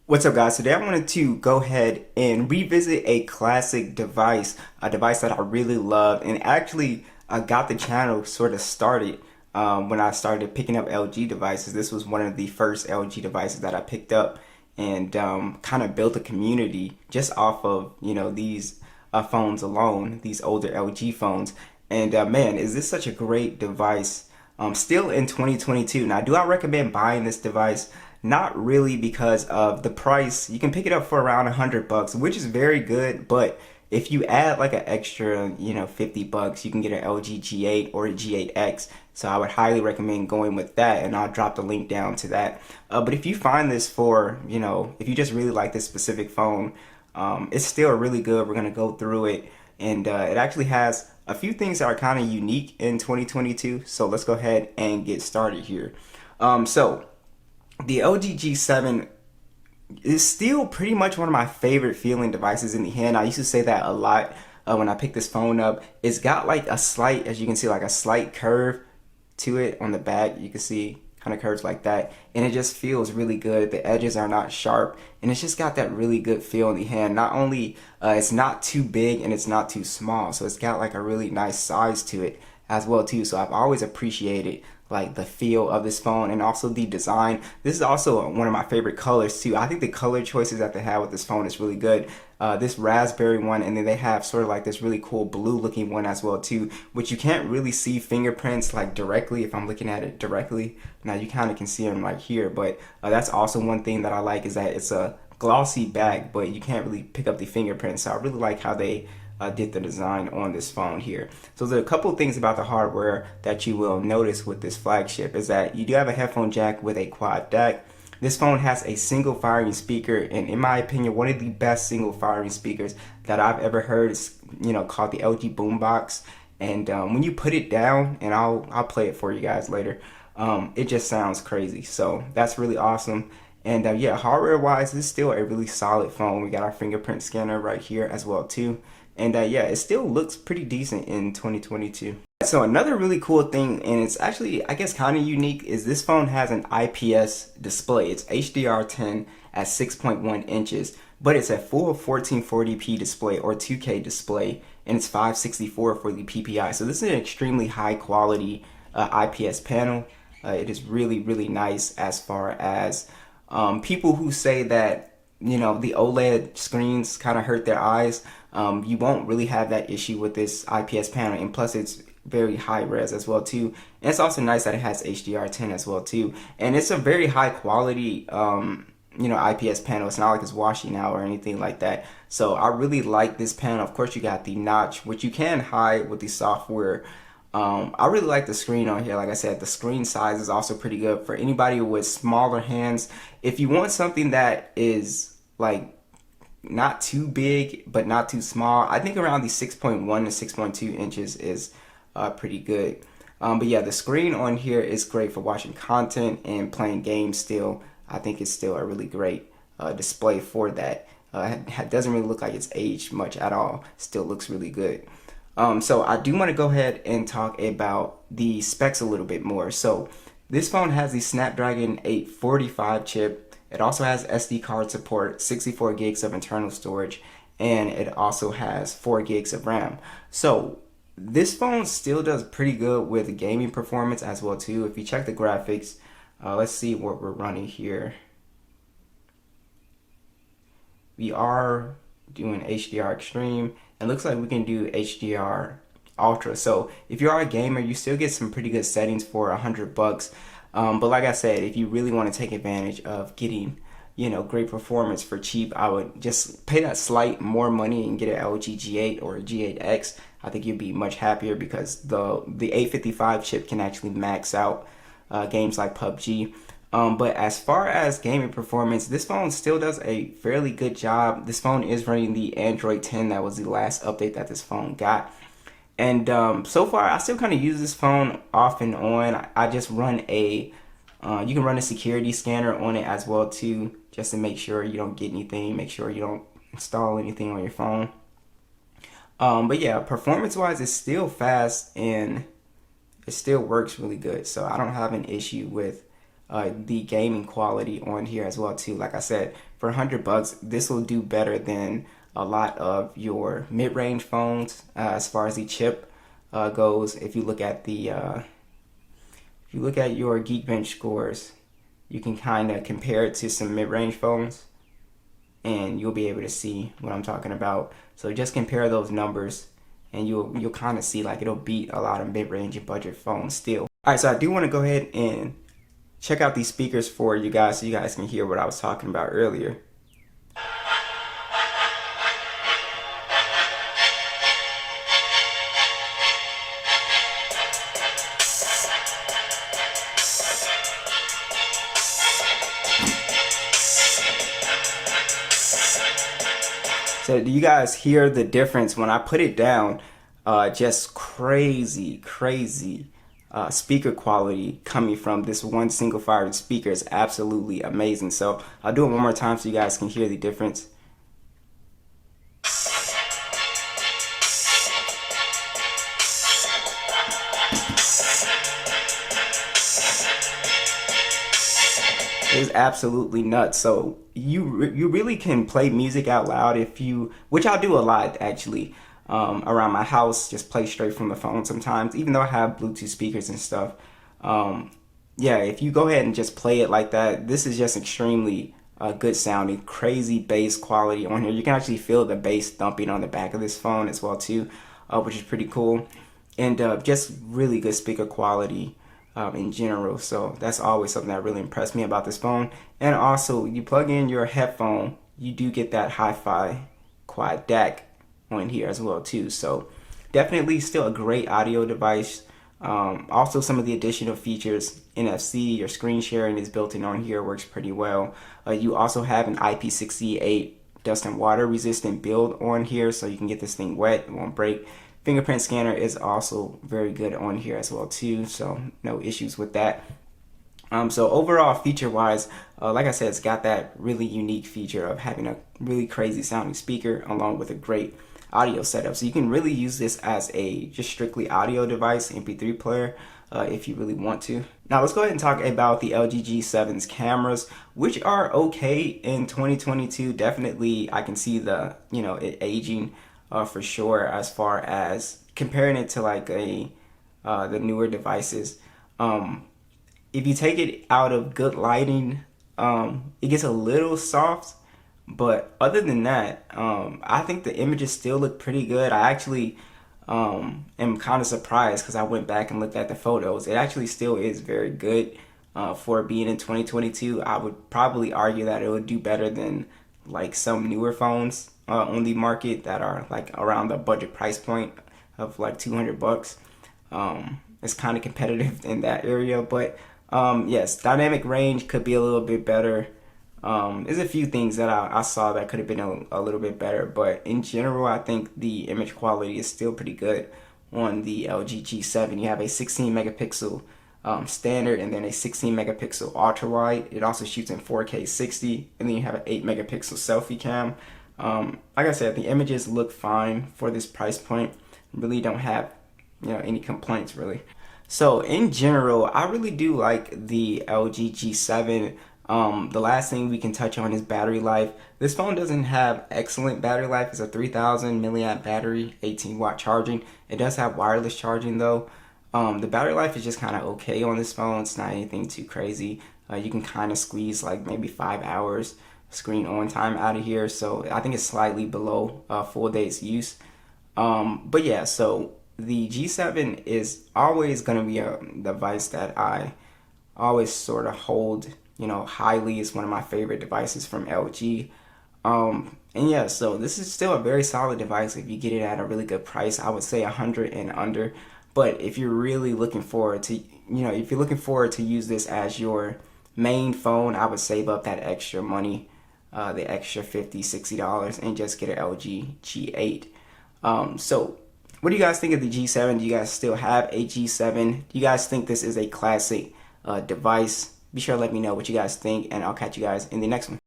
What's up, guys? Today I wanted to go ahead and revisit a classic device, a device that I really loved, and actually got the channel sort of started when I started picking up LG devices. This was one of the first LG devices that I picked up, and kind of built a community just off of these phones alone, these older LG phones. And man, is this such a great device? Still in 2022. Now, do I recommend buying this device? Not really, because of the price. You can pick it up for around $100, which is very good. But if you add like an extra, $50, you can get an LG G8 or a G8X. So I would highly recommend going with that, and I'll drop the link down to that. But if you find this for, if you just really like this specific phone, it's still really good. We're gonna go through it, and it actually has a few things that are kind of unique in 2022. So let's go ahead and get started here. So the LG G7 is still pretty much one of my favorite feeling devices in the hand. I used to say that a lot when I picked this phone up. It's got like a slight, as you can see, like a slight curve to it on the back. You can see kind of curves like that, and it just feels really good. The edges are not sharp, and it's just got that really good feel in the hand. Not only it's not too big and it's not too small, so it's got like a really nice size to it as well too. So I've always appreciated like the feel of this phone, and also the design. This is also one of my favorite colors too. I think the color choices that they have with this phone is really good. This raspberry one, and then they have sort of like this really cool blue looking one as well too, which you can't really see fingerprints like directly if I'm looking at it directly. Now you kind of can see them right here, but that's also one thing that I like, is that it's a glossy back, but you can't really pick up the fingerprints. So I really like how they did the design on this phone here. So there's a couple of things about the hardware that you will notice with this flagship, is that you do have a headphone jack with a quad DAC. This phone has a single firing speaker, and in my opinion, one of the best single firing speakers that I've ever heard is called the LG Boombox. And when you put it down, and I'll play it for you guys later, it just sounds crazy. So that's really awesome. And yeah, hardware wise, this is still a really solid phone. We got our fingerprint scanner right here as well too. And yeah, it still looks pretty decent in 2022. So another really cool thing, and it's actually, I guess, kind of unique, is this phone has an IPS display. It's HDR10 at 6.1 inches, but it's a full 1440p display or 2K display, and it's 564 for the PPI. So this is an extremely high quality IPS panel. It is really, really nice, as far as people who say that the OLED screens kind of hurt their eyes. You won't really have that issue with this IPS panel, and plus it's very high res as well too. And it's also nice that it has HDR10 as well too, and it's a very high quality IPS panel. It's not like it's washing out or anything like that. So I really like this panel. Of course, you got the notch, which you can hide with the software. I really like the screen on here. Like I said, the screen size is also pretty good for anybody with smaller hands. If you want something that is like not too big but not too small, I think around the 6.1 to 6.2 inches is pretty good. But yeah, the screen on here is great for watching content and playing games still. I think it's still a really great display for that. It doesn't really look like it's aged much at all. Still looks really good. So I do want to go ahead and talk about the specs a little bit more. So this phone has the Snapdragon 845 chip. It also has SD card support, 64 gigs of internal storage, and it also has 4 gigs of RAM. So this phone still does pretty good with gaming performance as well too. If you check the graphics, let's see what we're running here. We are doing HDR Extreme, and looks like we can do HDR Ultra. So if you are a gamer, you still get some pretty good settings for $100. But like I said, if you really want to take advantage of getting great performance for cheap, I would just pay that slight more money and get an LG G8 or a G8X. I think you'd be much happier, because the 855 chip can actually max out games like PUBG. But as far as gaming performance, this phone still does a fairly good job. This phone is running the Android 10. That was the last update that this phone got. And so far, I still kind of use this phone off and on. I just run you can run a security scanner on it as well too, just to make sure you don't get anything, make sure you don't install anything on your phone. But yeah, performance-wise, it's still fast, and it still works really good. So I don't have an issue with the gaming quality on here as well too. Like I said, for $100, this will do better than a lot of your mid-range phones as far as the chip goes. If you look at your Geekbench scores, you can kind of compare it to some mid-range phones, and you'll be able to see what I'm talking about. So just compare those numbers, and you'll kind of see like it'll beat a lot of mid-range and budget phones still. All right, so I do want to go ahead and check out these speakers for you guys so you guys can hear what I was talking about earlier. So do you guys hear the difference when I put it down? Just crazy speaker quality coming from this one single fired speaker is absolutely amazing. So I'll do it one more time so you guys can hear the difference. Is absolutely nuts. So you really can play music out loud if you, which I do a lot actually, around my house. Just play straight from the phone sometimes, even though I have Bluetooth speakers and stuff. Yeah, if you go ahead and just play it like that, this is just extremely good sounding, crazy bass quality on here. You can actually feel the bass thumping on the back of this phone as well too, which is pretty cool, and just really good speaker quality in general. So that's always something that really impressed me about this phone. And also, you plug in your headphone, you do get that hi-fi quad DAC on here as well too. So definitely still a great audio device. Also, some of the additional features, NFC, your screen sharing is built in on here, works pretty well. You also have an IP68 dust and water resistant build on here, so you can get this thing wet, it won't break. Fingerprint scanner is also very good on here as well too, so no issues with that. So overall, feature wise, like I said, it's got that really unique feature of having a really crazy sounding speaker along with a great audio setup. So you can really use this as a just strictly audio device, MP3 player, if you really want to. Now let's go ahead and talk about the LG G7's cameras, which are okay in 2022. Definitely, I can see the, it aging for sure, as far as comparing it to like the newer devices. If you take it out of good lighting, it gets a little soft, but other than that, I think the images still look pretty good. I actually am kind of surprised because I went back and looked at the photos. It actually still is very good for being in 2022. I would probably argue that it would do better than like some newer phones on the market that are like around the budget price point of like $200. It's kind of competitive in that area, but yes, dynamic range could be a little bit better. There's a few things that I saw that could have been a little bit better, but in general, I think the image quality is still pretty good on the LG G7. You have a 16 megapixel standard, and then a 16 megapixel ultra wide. It also shoots in 4K 60, and then you have an 8 megapixel selfie cam. Like I said, the images look fine for this price point. Really don't have any complaints really. So in general, I really do like the LG G7. The last thing we can touch on is battery life. This phone doesn't have excellent battery life. It's a 3000 milliamp battery, 18 watt charging. It does have wireless charging though. The battery life is just kind of okay on this phone. It's not anything too crazy. You can kind of squeeze like maybe 5 hours screen on time out of here. So I think it's slightly below full day's use. But yeah, so the G7 is always going to be a device that I always sort of hold, highly. It's one of my favorite devices from LG. And yeah, so this is still a very solid device if you get it at a really good price. I would say 100 and under. But if you're really looking forward to, if you're looking forward to use this as your main phone, I would save up that extra money, the extra $50, $60, and just get an LG G8. So what do you guys think of the G7? Do you guys still have a G7? Do you guys think this is a classic device? Be sure to let me know what you guys think, and I'll catch you guys in the next one.